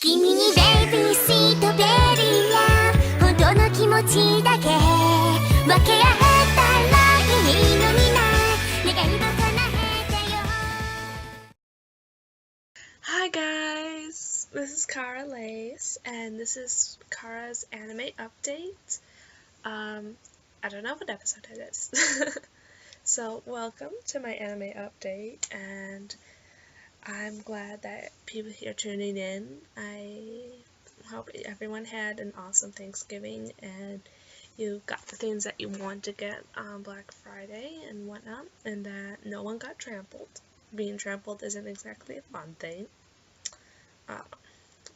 君にベイビーシートベリーやほどの気持ちだけ分け合えたらいいのにな願いを叶えてよ Hi guys, this is Kara Lace, and this is Kara's anime update. I don't know what episode it is. So welcome to my anime update, and I'm glad that people here tuning in. I hope everyone had an awesome Thanksgiving and you got the things that you want to get on Black Friday and whatnot, and that no one got trampled. Being trampled isn't exactly a fun thing.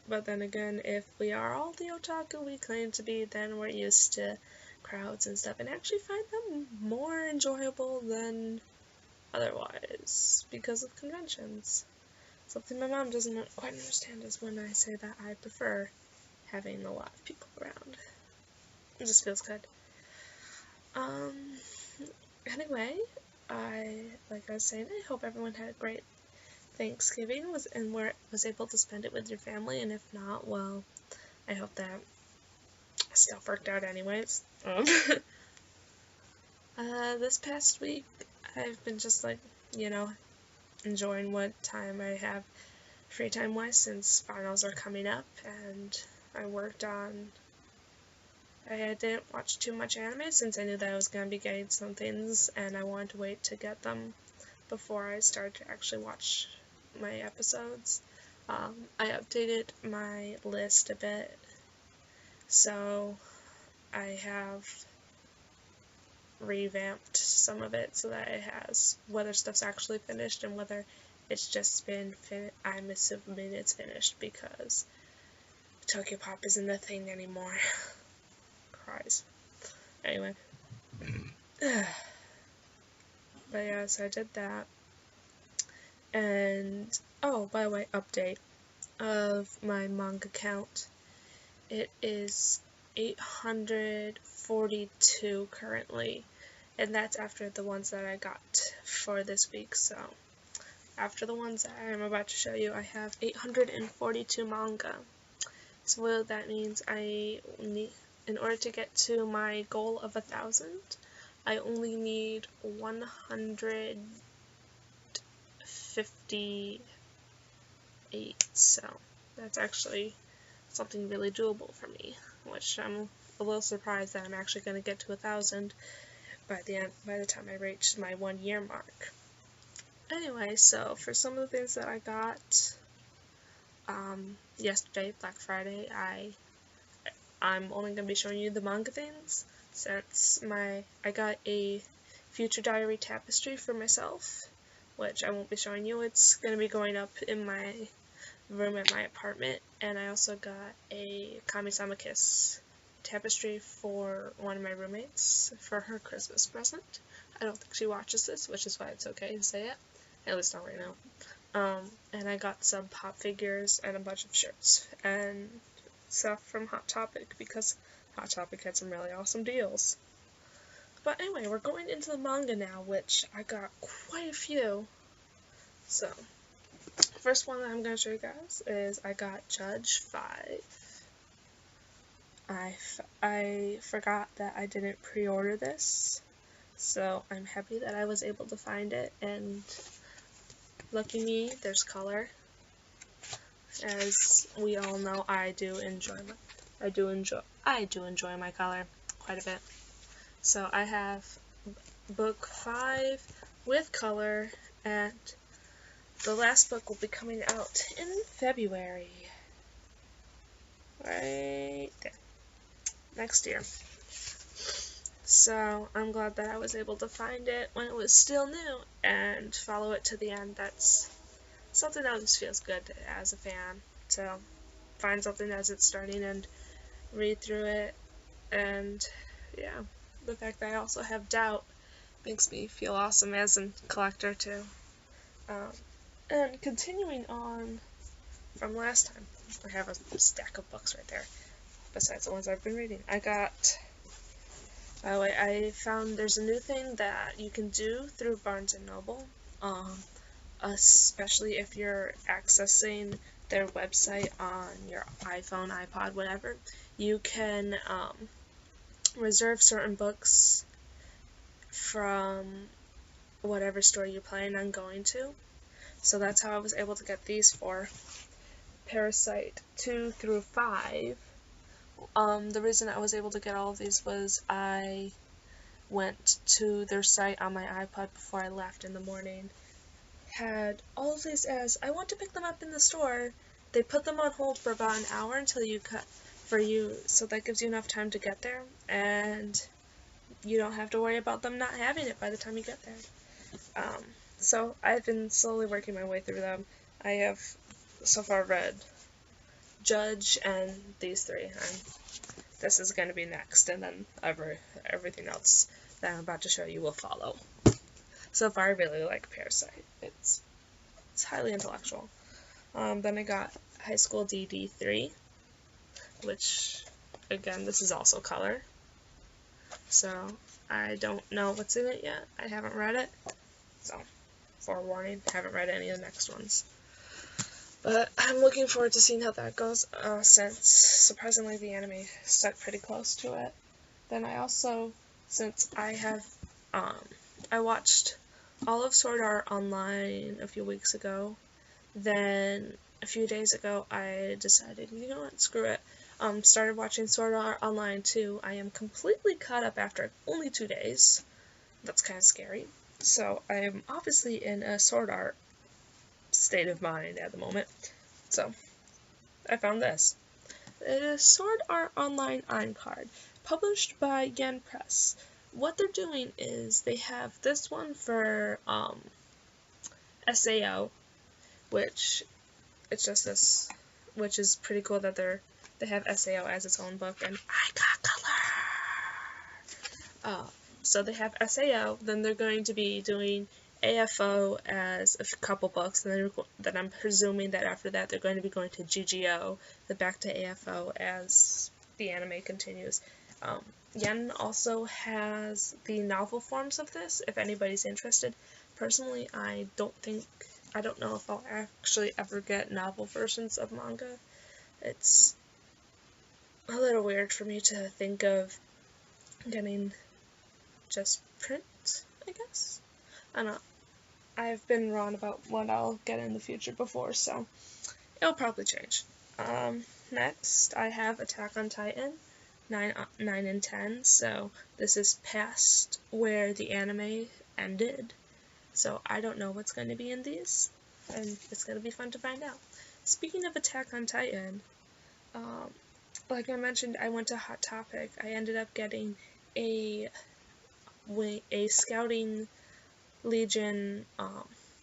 But then again, if we are all the otaku we claim to be, then we're used to crowds and stuff and actually find them more enjoyable than otherwise because of conventions. Something my mom doesn't quite understand is when I say that I prefer having a lot of people around. It just feels good. Anyway, like I was saying, I hope everyone had a great Thanksgiving and was able to spend it with your family, and if not, well, I hope that stuff worked out anyways. This past week, I've been just enjoying what time I have free time wise since finals are coming up, and I didn't watch too much anime since I knew that I was going to be getting some things and I wanted to wait to get them before I started to actually watch my episodes. I updated my list a bit, so I have revamped some of it so that it has whether stuff's actually finished and whether it's just been I'm assuming it's finished because Tokyo Pop isn't a thing anymore. Cries. Anyway. But yeah, so I did that. And, oh, by the way, update of my manga count. It is 842 currently, and that's after the ones that I got for this week, so after the ones that I'm about to show you, I have 842 manga. So what that means, in order to get to my goal of 1,000, I only need 158, so that's actually something really doable for me, which I'm a little surprised that I'm actually going to get to 1,000 by the time I reach my 1 year mark. Anyway, so for some of the things that I got yesterday, Black Friday, I'm only going to be showing you the manga things since I got a Future Diary tapestry for myself, which I won't be showing you. It's going to be going up in my room at my apartment, and I also got a Kami-sama Kiss tapestry for one of my roommates for her Christmas present. I don't think she watches this, which is why it's okay to say it, at least not right now. And I got some pop figures and a bunch of shirts and stuff from Hot Topic because Hot Topic had some really awesome deals. But anyway, we're going into the manga now, which I got quite a few. So, first one that I'm going to show you guys is I got Judge 5. I forgot that I didn't pre-order this, so I'm happy that I was able to find it, and lucky me, there's color. As we all know, I do enjoy my color quite a bit. So I have book 5 with color, and the last book will be coming out in February. Right there. Next year. So I'm glad that I was able to find it when it was still new and follow it to the end. That's something that just feels good as a fan, to find something as it's starting and read through it. And yeah, the fact that I also have Doubt makes me feel awesome as a collector too. And continuing on from last time, I have a stack of books right there besides the ones I've been reading. By the way, I found there's a new thing that you can do through Barnes & Noble, especially if you're accessing their website on your iPhone, iPod, whatever, you can reserve certain books from whatever store you're planning on going to. So that's how I was able to get these for Parasite 2 through 5. The reason I was able to get all of these was I went to their site on my iPod before I left in the morning, had all of these as I want to pick them up in the store. They put them on hold for about an hour until you cut for you, so that gives you enough time to get there, and you don't have to worry about them not having it by the time you get there. So I've been slowly working my way through them. I have so far read Judge and these three, and this is going to be next, and then everything else that I'm about to show you will follow. So far, I really like Parasite. It's highly intellectual. Then I got High School DD 3, which, again, this is also color. So I don't know what's in it yet. I haven't read it. So, forewarning, haven't read any of the next ones. But I'm looking forward to seeing how that goes, since surprisingly the anime stuck pretty close to it. Then I also, since I have, I watched all of Sword Art Online a few weeks ago. Then a few days ago I decided, you know what, screw it. Started watching Sword Art Online 2. I am completely caught up after only 2 days. That's kind of scary. So I am obviously in a Sword Art state of mind at the moment. So I found this. It is Sword Art Online Card, published by Yen Press. What they're doing is they have this one for SAO, which it's just this, which is pretty cool that they have SAO as its own book, and I got color. So they have SAO, then they're going to be doing AFO as a couple books, and then I'm presuming that after that they're going to be going to GGO, then back to AFO as the anime continues. Yen also has the novel forms of this, if anybody's interested. Personally, I don't know if I'll actually ever get novel versions of manga. It's a little weird for me to think of getting just print, I guess. I don't know. I've been wrong about what I'll get in the future before, so it'll probably change. Next, I have Attack on Titan 9 and 10, so this is past where the anime ended, so I don't know what's going to be in these, and it's going to be fun to find out. Speaking of Attack on Titan, like I mentioned, I went to Hot Topic. I ended up getting a Scouting Legion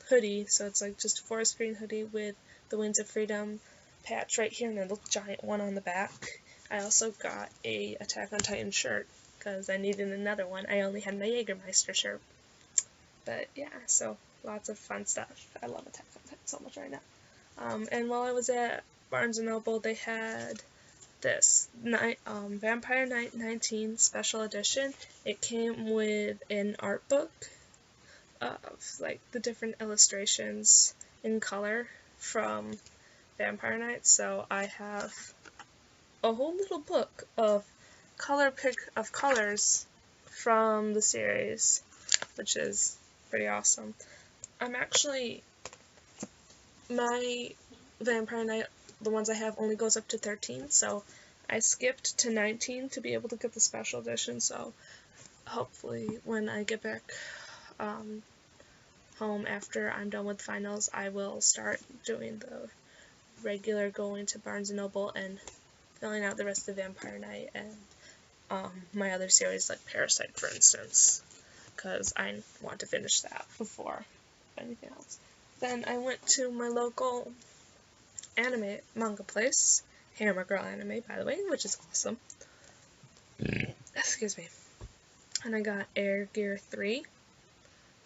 hoodie, so it's like just a forest green hoodie with the Wings of Freedom patch right here and a little giant one on the back. I also got a Attack on Titan shirt because I needed another one. I only had my Jägermeister shirt. But yeah, so lots of fun stuff. I love Attack on Titan so much right now. And while I was at Barnes & Noble, they had this Vampire Knight 19 special edition. It came with an art book of like the different illustrations in color from Vampire Knight. So I have a whole little book of colors from the series, which is pretty awesome. I'm actually, my Vampire Knight, the ones I have, only goes up to 13, so I skipped to 19 to be able to get the special edition, so hopefully when I get back home after I'm done with finals, I will start doing the regular going to Barnes & Noble and filling out the rest of Vampire Knight and my other series like Parasite, for instance, because I want to finish that before anything else. Then I went to my local manga place, Hammer Girl Anime, by the way, which is awesome. Excuse me. And I got Air Gear 3,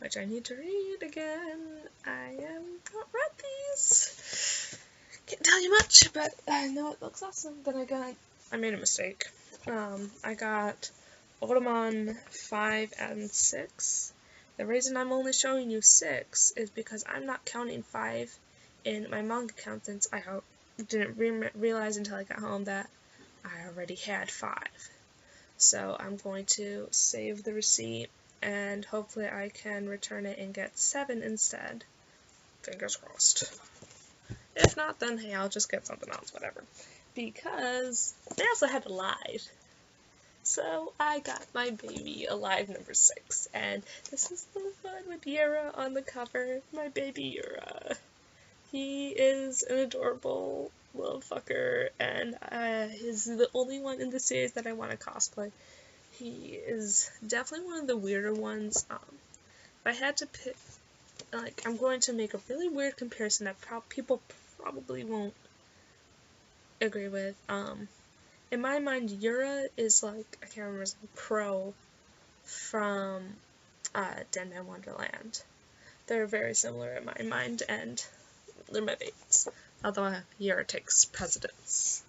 which I need to read again. I not read these. Can't tell you much, but I know it looks awesome. Then I made a mistake. I got Otamon 5 and 6. The reason I'm only showing you 6 is because I'm not counting 5 in my manga account, since I didn't realize until I got home that I already had 5. So I'm going to save the receipt, and hopefully I can return it and get 7 instead. Fingers crossed. If not, then hey, I'll just get something else, whatever. Because they also had Alive. So I got my baby Alive number 6, and this is the one with Yura on the cover. My baby Yura. He is an adorable little fucker, and he's the only one in the series that I want to cosplay. He is definitely one of the weirder ones. If I had to pick, like, I'm going to make a really weird comparison that people probably won't agree with. In my mind, Yura is like, I can't remember his name, Pro from Dead Man Wonderland. They're very similar in my mind, and they're my babies. Although Yura takes precedence.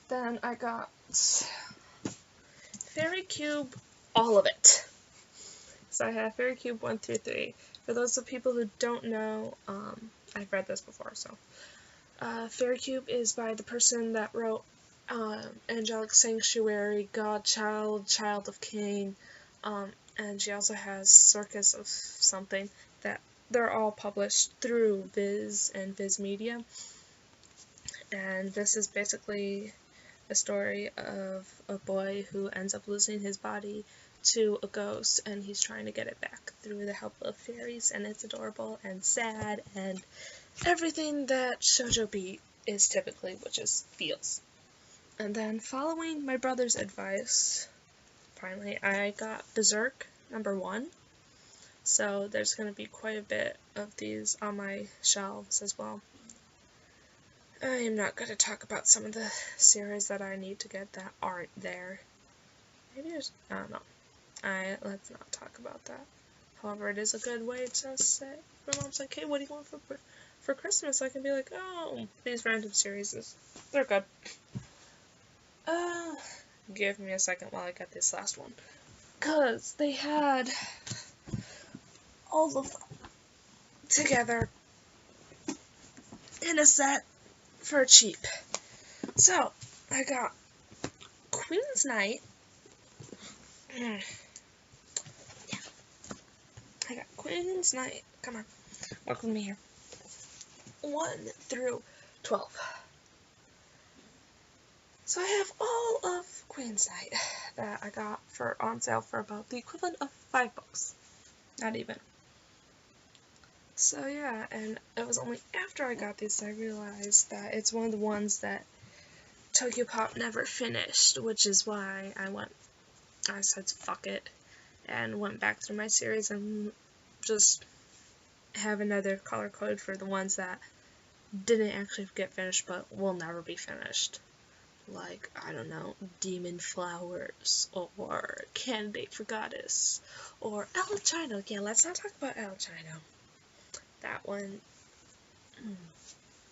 Then I got Fairy Cube, all of it. So I have Fairy Cube 1 through 3. For those of people who don't know, I've read this before, so. Fairy Cube is by the person that wrote Angelic Sanctuary, Godchild, Child of Cain, and she also has Circus of something, that they're all published through Viz and Viz Media. And this is basically a story of a boy who ends up losing his body to a ghost, and he's trying to get it back through the help of fairies, and it's adorable and sad and everything that shoujo beat is typically, which is feels. And then, following my brother's advice, finally I got Berserk number 1. So there's going to be quite a bit of these on my shelves as well. I am not going to talk about some of the series that I need to get that aren't there. Maybe there's, I don't know. Let's not talk about that. However, it is a good way to say, my mom's like, hey, what do you want for Christmas? I can be like, oh, these random series, they're good. Give me a second while I get this last one. Because they had all of them together in a set for cheap. So, I got Queen's Knight. Yeah. I got Queen's Knight. Come on. Work with me here. 1 through 12. So I have all of Queen's Knight that I got on sale for about the equivalent of $5. Not even. So yeah, and it was only after I got these that I realized that it's one of the ones that Tokyo Pop never finished, which is why I said fuck it, and went back through my series and just have another color code for the ones that didn't actually get finished but will never be finished. Like, I don't know, Demon Flowers, or Candidate for Goddess, or El Chino. Yeah, let's not talk about El Chino. That one,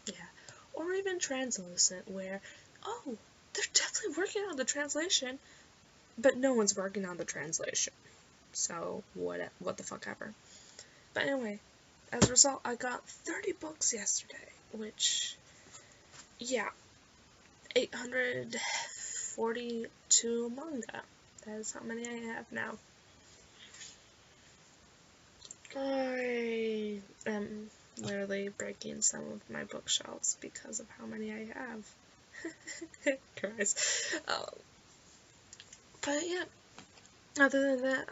yeah. Or even Translucent, where, oh, they're definitely working on the translation, but no one's working on the translation. So, what the fuck ever. But anyway, as a result, I got 30 books yesterday, which, yeah, 842 manga. That is how many I have now. I am literally breaking some of my bookshelves because of how many I have. Guys. But yeah, other than that,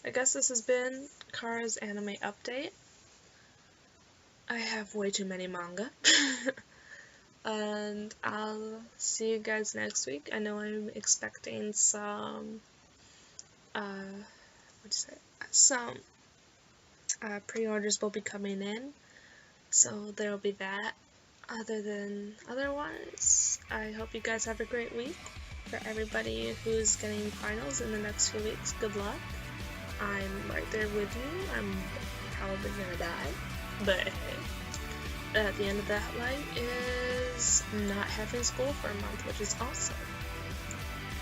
I guess this has been Kara's anime update. I have way too many manga. And I'll see you guys next week. I know I'm expecting some, some pre-orders will be coming in, so there'll be that. Otherwise, I hope you guys have a great week. For everybody who's getting finals in the next few weeks, good luck. I'm right there with you. I'm probably gonna die, but hey. At the end of that light is not having school for a month, which is awesome.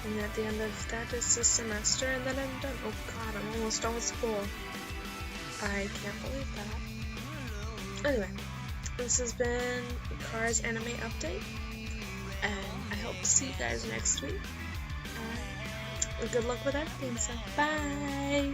And at the end of that is the semester, and then I'm done. Oh god, I'm almost done with school. I can't believe that. Anyway, this has been Cars Anime Update, and I hope to see you guys next week. Good luck with everything, so bye!